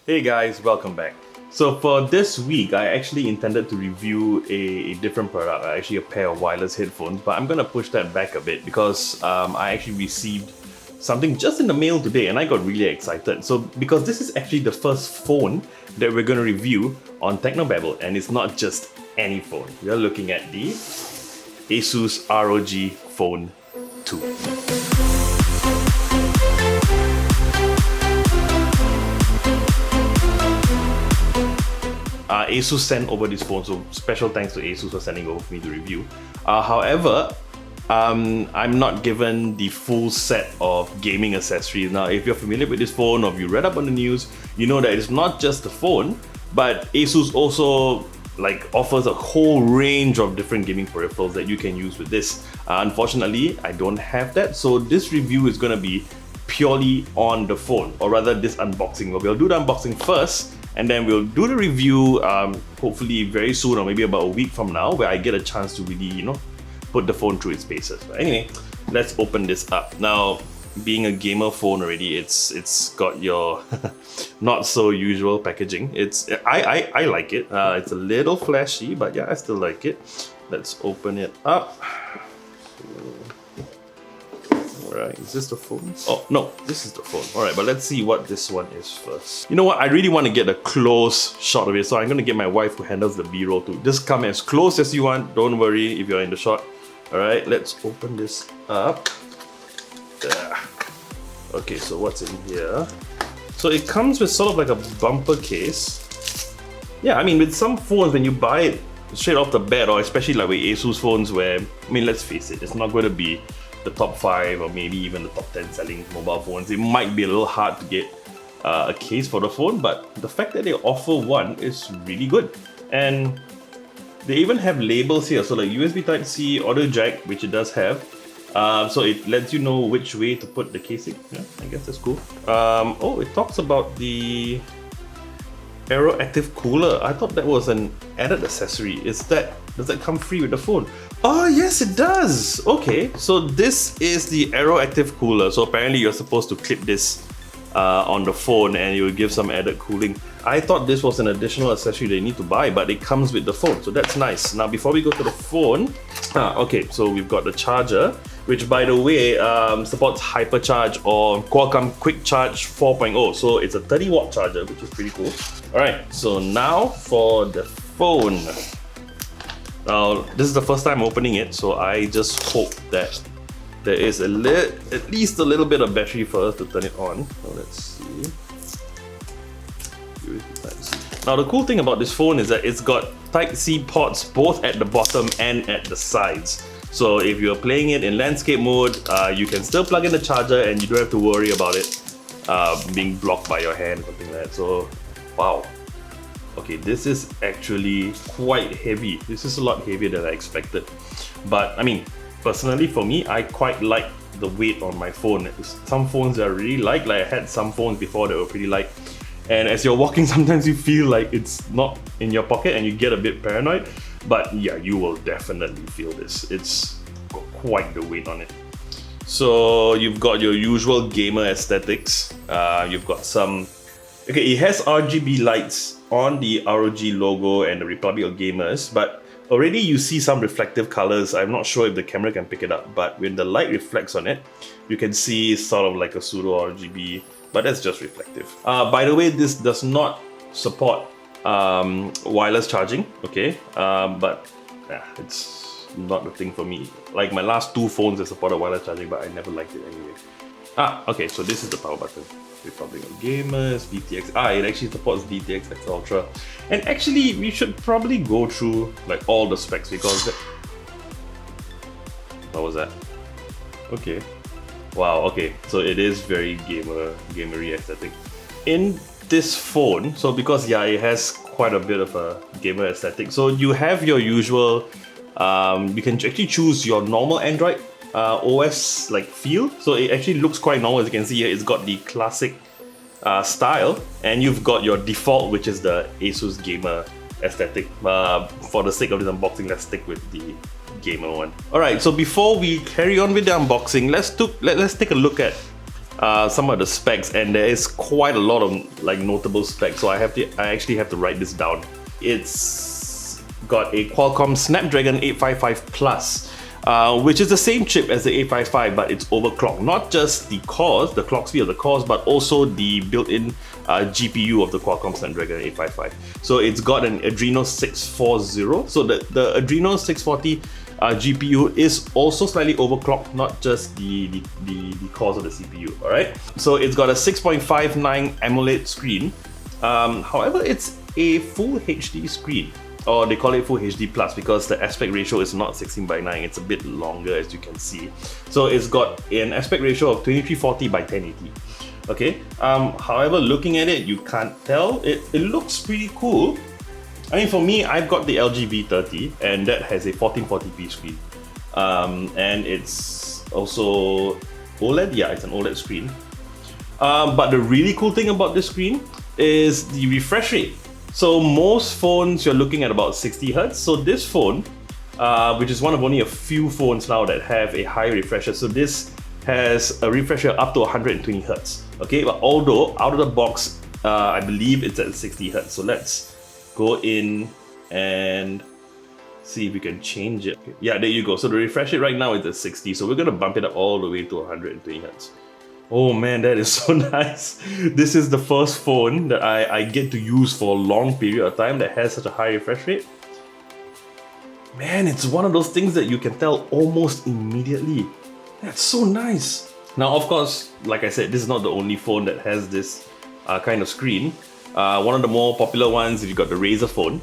Hey guys, welcome back. So for this week, I actually intended to review a different product, actually a pair of wireless headphones, but I'm gonna push that back a bit because I actually received something just in the mail today and I got really excited. So because this is actually the first phone that we're gonna review on Technobabble, and it's not just any phone. We are looking at the ASUS ROG Phone 2. ASUS sent over this phone, so special thanks to ASUS for sending over for me to review. However, I'm not given the full set of gaming accessories. Now, if you're familiar with this phone or if you read up on the news, you know that it's not just the phone, but ASUS also offers a whole range of different gaming peripherals that you can use with this. Unfortunately, I don't have that, so this review is going to be purely on the phone, or rather this unboxing. We'll do the unboxing first, and then we'll do the review hopefully very soon, or maybe about a week from now, where I get a chance to really, put the phone through its paces. But anyway, let's open this up. Now, being a gamer phone already, it's got your not so usual packaging. I like it. It's a little flashy, but yeah, I still like it. Let's open it up. Alright, is this the phone? Oh, no, this is the phone. Alright, but let's see what this one is first. You know what? I really want to get a close shot of it, so I'm going to get my wife who handles the B-roll to just come as close as you want. Don't worry if you're in the shot. Alright, let's open this up. Okay, so what's in here? So it comes with sort of like a bumper case. Yeah, I mean, with some phones, when you buy it straight off the bat, or especially like with ASUS phones where, I mean, let's face it, it's not going to be the top 5 or maybe even the top 10 selling mobile phones. It might be a little hard to get a case for the phone, but the fact that they offer one is really good. And they even have labels here, so like USB Type-C, audio jack, which it does have. So it lets you know which way to put the casing. Yeah, I guess that's cool. Oh, it talks about the Aero Active Cooler. I thought that was an added accessory. Does that come free with the phone? Oh yes, it does! Okay, so this is the Aero Active Cooler. So apparently you're supposed to clip this on the phone and it will give some added cooling. I thought this was an additional accessory that you need to buy, but it comes with the phone, so that's nice. Now before we go to the phone, okay, so we've got the charger, which by the way supports Hypercharge or Qualcomm Quick Charge 4.0. So it's a 30-watt charger, which is pretty cool. Alright, so now for the phone. Now, this is the first time opening it, so I just hope that there is at least a little bit of battery for us to turn it on. So let's see. Now, the cool thing about this phone is that it's got Type-C ports both at the bottom and at the sides. So if you're playing it in landscape mode, you can still plug in the charger and you don't have to worry about it being blocked by your hand or something like that. So, wow. Okay, this is actually quite heavy. This is a lot heavier than I expected. But I mean, personally for me, I quite like the weight on my phone. Some phones I really like I had some phones before that were pretty light. And as you're walking, sometimes you feel like it's not in your pocket and you get a bit paranoid. But yeah, you will definitely feel this. It's got quite the weight on it. So you've got your usual gamer aesthetics. You've got some... Okay, it has RGB lights on the ROG logo and the Republic of Gamers, but already you see some reflective colors. I'm not sure if the camera can pick it up, but when the light reflects on it, you can see sort of like a pseudo RGB, but that's just reflective. By the way, this does not support wireless charging, okay? But yeah, it's not the thing for me. Like my last 2 phones that supported wireless charging, but I never liked it anyway. Okay, so this is the power button. Republic of Gamers, DTX. It actually supports DTX X Ultra. And actually, we should probably go through like all the specs because what was that? Okay. Wow, okay. So it is very gamery aesthetic. In this phone, so because yeah, it has quite a bit of a gamer aesthetic. So you have your usual, you can actually choose your normal Android OS like feel. So it actually looks quite normal. As you can see here, it's got the classic style, and you've got your default, which is the ASUS gamer aesthetic. For the sake of this unboxing, let's stick with the gamer one. Alright, so before we carry on with the unboxing, let's take a look at some of the specs, and there is quite a lot of like notable specs. So I actually have to write this down. It's got a Qualcomm Snapdragon 855 Plus, which is the same chip as the 855, but it's overclocked. Not just the cores, the clock speed of the cores, but also the built-in GPU of the Qualcomm Snapdragon 855. So it's got an Adreno 640. So the Adreno 640 GPU is also slightly overclocked, not just the cores of the CPU. All right. So it's got a 6.59 AMOLED screen. However, it's a full HD screen, or they call it Full HD Plus because the aspect ratio is not 16:9, it's a bit longer, as you can see. So it's got an aspect ratio of 2340 by 1080. Okay. However, looking at it, you can't tell. It looks pretty cool. I mean, for me, I've got the LG V30, and that has a 1440p screen. And it's also OLED. Yeah, it's an OLED screen. But the really cool thing about this screen is the refresh rate. So most phones you're looking at about 60 Hz. So this phone, which is one of only a few phones now that have a high refresh rate. So this has a refresh rate up to 120 Hz. Okay, but although out of the box, I believe it's at 60 Hz. So let's go in and see if we can change it. Yeah, there you go. So the refresh rate right now is at 60. So we're gonna bump it up all the way to 120 Hz. Oh man, that is so nice. This is the first phone that I get to use for a long period of time that has such a high refresh rate. Man, it's one of those things that you can tell almost immediately. That's so nice. Now, of course, like I said, this is not the only phone that has this kind of screen. One of the more popular ones, you've got the Razer phone.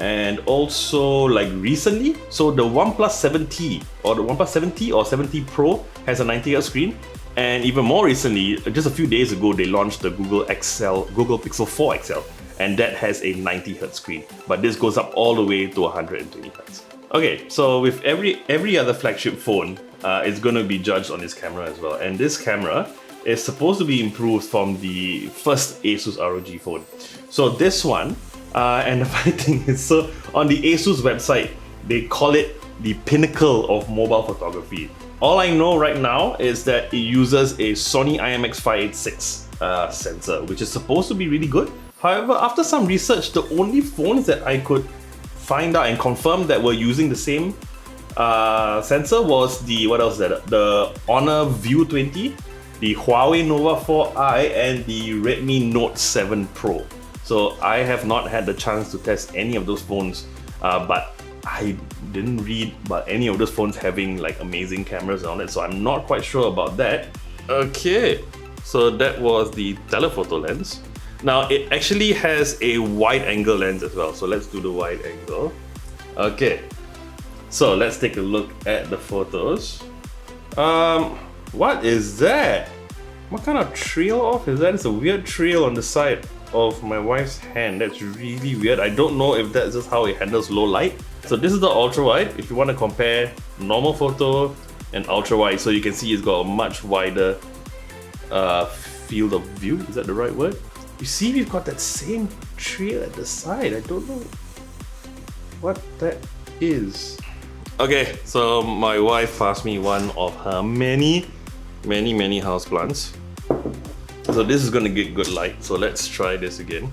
And also, like recently, so the OnePlus 7T or the OnePlus 7T or 7T Pro has a 90 Hz screen. And even more recently, just a few days ago, they launched the Google Pixel 4 XL, and that has a 90 Hz screen. But this goes up all the way to 120 Hz. Okay, so with every other flagship phone, it's going to be judged on its camera as well. And this camera is supposed to be improved from the first ASUS ROG phone. So this one, and the funny thing is, so on the ASUS website, they call it the pinnacle of mobile photography. All I know right now is that it uses a Sony IMX586 sensor, which is supposed to be really good. However, after some research, the only phones that I could find out and confirm that were using the same sensor was the Honor View 20, the Huawei Nova 4i, and the Redmi Note 7 Pro. So I have not had the chance to test any of those phones, but I didn't read about any of those phones having like amazing cameras on it, so I'm not quite sure about that. Okay, so that was the telephoto lens. Now it actually has a wide angle lens as well, so let's do the wide angle. Okay, so let's take a look at the photos. What is that? What kind of trail off is that? It's a weird trail on the side of my wife's hand. That's really weird. I don't know if that's just how it handles low light. So this is the ultra wide. If you want to compare normal photo and ultra wide, so you can see it's got a much wider field of view. Is that the right word? You see, we've got that same trail at the side. I don't know what that is. Okay, so my wife passed me one of her many houseplants. So this is gonna get good light. So let's try this again.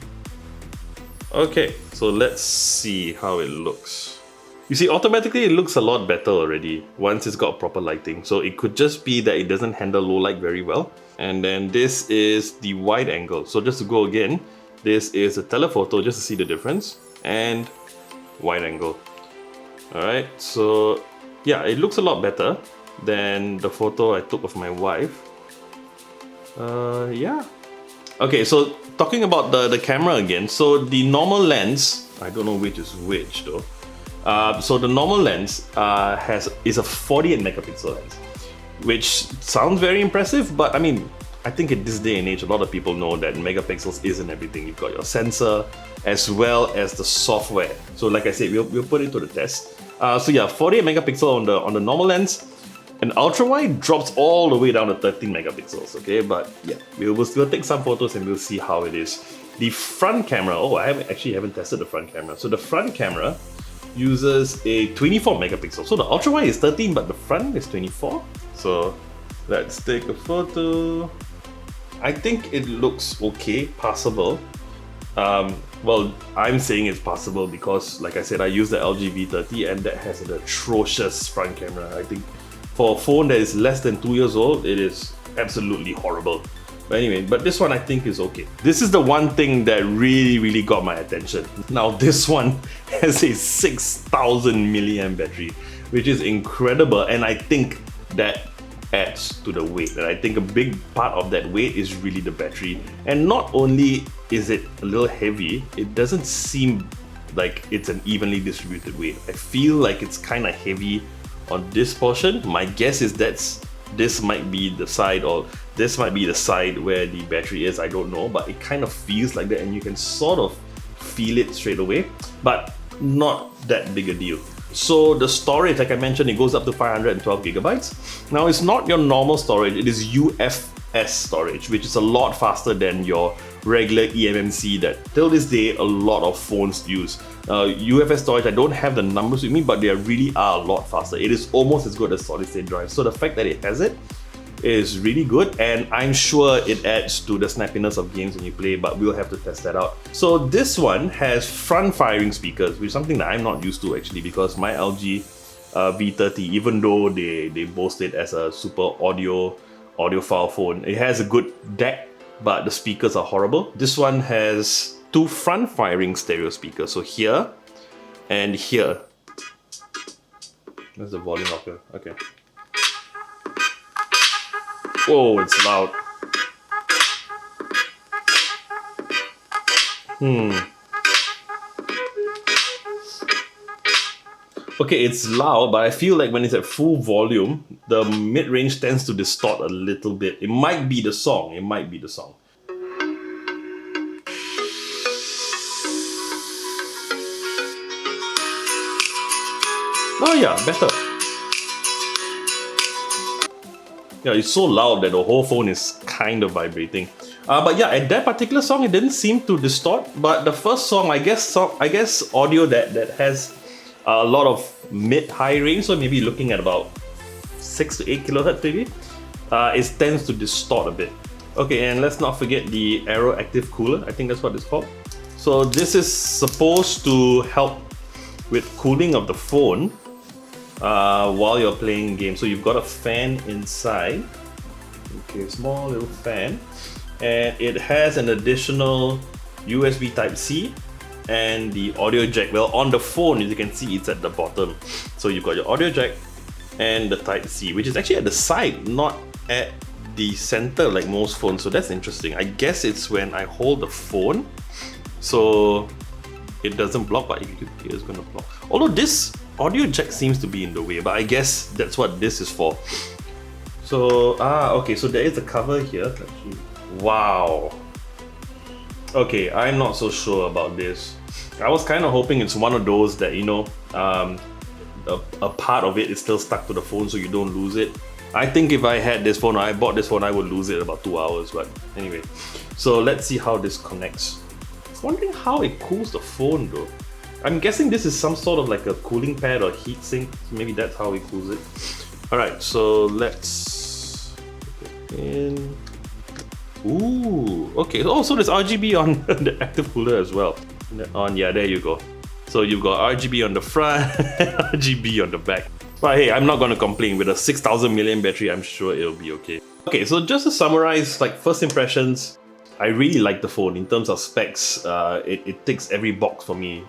Okay, so let's see how it looks. You see, automatically it looks a lot better already once it's got proper lighting. So it could just be that it doesn't handle low light very well. And then this is the wide angle. So just to go again, this is a telephoto just to see the difference, and wide angle. Alright, so yeah, it looks a lot better than the photo I took of my wife. Yeah. Okay, so talking about the camera again, so the normal lens, I don't know which is which though. So the normal lens is a 48 megapixel lens, which sounds very impressive, but I mean, I think in this day and age, a lot of people know that megapixels isn't everything. You've got your sensor as well as the software. So like I said, we'll put it to the test. So yeah, 48 megapixel on the normal lens. And ultra wide drops all the way down to 13 megapixels, okay? But yeah, we'll still take some photos and we'll see how it is. The front camera, I haven't tested the front camera. So the front camera uses a 24 megapixel. So the ultra wide is 13, but the front is 24. So Let's take a photo. I think it looks okay, passable. Well, I'm saying it's possible because, like I said, I use the LG V30 and that has an atrocious front camera. I think for a phone that is less than 2 years old, it is absolutely horrible. But anyway, but this one I think is okay. This is the one thing that really got my attention. Now this one has a 6000 milliamp battery, which is incredible, and I think that adds to the weight. And I think a big part of that weight is really the battery. And not only is it a little heavy, it doesn't seem like it's an evenly distributed weight. I feel like it's kind of heavy on this portion. My guess is this might be the side, or this might be the side where the battery is, I don't know, but it kind of feels like that and you can sort of feel it straight away, but not that big a deal. So the storage, like I mentioned, it goes up to 512 gigabytes. Now it's not your normal storage, it is UFS storage, which is a lot faster than your regular eMMC that till this day a lot of phones use. UFS storage, I don't have the numbers with me, but they really are a lot faster. It is almost as good as solid state drive. So the fact that it has it is really good, and I'm sure it adds to the snappiness of games when you play, but we'll have to test that out. So this one has front firing speakers, which is something that I'm not used to actually, because my LG V30, even though they boast it as a super audiophile phone, it has a good DAC, but the speakers are horrible. This one has two front firing stereo speakers, so here and here. That's the volume up here. Okay. Oh, it's loud. Okay, it's loud, but I feel like when it's at full volume, the mid-range tends to distort a little bit. It might be the song. It might be the song. Oh yeah, better. Yeah, it's so loud that the whole phone is kind of vibrating. But yeah, at that particular song, it didn't seem to distort. But the first song, I guess audio that has a lot of mid-high range, so maybe looking at about 6 to 8 kilohertz maybe, it tends to distort a bit. Okay, and let's not forget the Aero Active Cooler. I think that's what it's called. So this is supposed to help with cooling of the phone while you're playing games. So you've got a fan inside, okay, small little fan, and it has an additional USB Type-C and the audio jack. Well, on the phone, as you can see, it's at the bottom. So you've got your audio jack and the Type-C, which is actually at the side, not at the center like most phones. So that's interesting. I guess it's when I hold the phone, so it doesn't block, but it is going to block. Although this audio jack seems to be in the way, but I guess that's what this is for. So, okay, so there is a cover here. Wow. Okay, I'm not so sure about this. I was kind of hoping it's one of those that, you know, a part of it is still stuck to the phone so you don't lose it. I think if I had this phone, or I bought this phone, I would lose it in about 2 hours, but anyway. So let's see how this connects. I was wondering how it cools the phone though. I'm guessing this is some sort of like a cooling pad or heat sink. Maybe that's how it cools it. Alright, so let's put it in. Ooh, okay. Oh, so there's RGB on the active cooler as well. Yeah, there you go. So you've got RGB on the front, RGB on the back. But hey, I'm not going to complain. With a 6000 milliamp battery, I'm sure it'll be okay. Okay, so just to summarize, like first impressions, I really like the phone. In terms of specs, it ticks every box for me.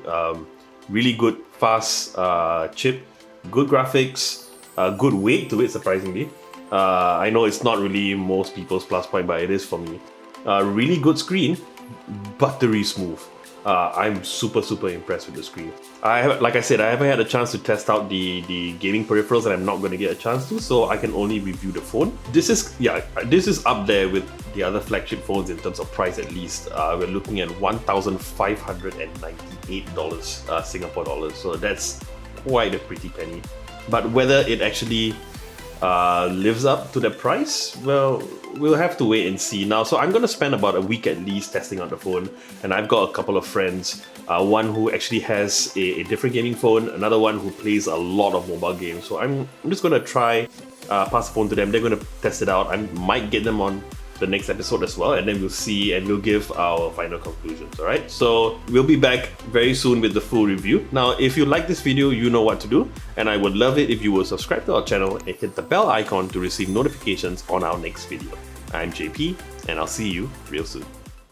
Really good, fast chip, good graphics, good weight to it, surprisingly. I know it's not really most people's plus point, but it is for me. Really good screen, buttery smooth. I'm super impressed with the screen. Like I said, I haven't had a chance to test out the gaming peripherals, and I'm not going to get a chance to, so I can only review the phone. This is up there with the other flagship phones in terms of price at least. We're looking at $1,598 Singapore dollars, so that's quite a pretty penny. But whether it actually lives up to the price, well, we'll have to wait and see now. So I'm going to spend about a week at least testing out the phone, and I've got a couple of friends, one who actually has a different gaming phone, another one who plays a lot of mobile games. So I'm just going to try pass the phone to them. They're going to test it out. I might get them on the next episode as well, and then we'll see and we'll give our final conclusions. Alright, so we'll be back very soon with the full review. Now, if you like this video, you know what to do, and I would love it if you will subscribe to our channel and hit the bell icon to receive notifications on our next video. I'm JP, and I'll see you real soon.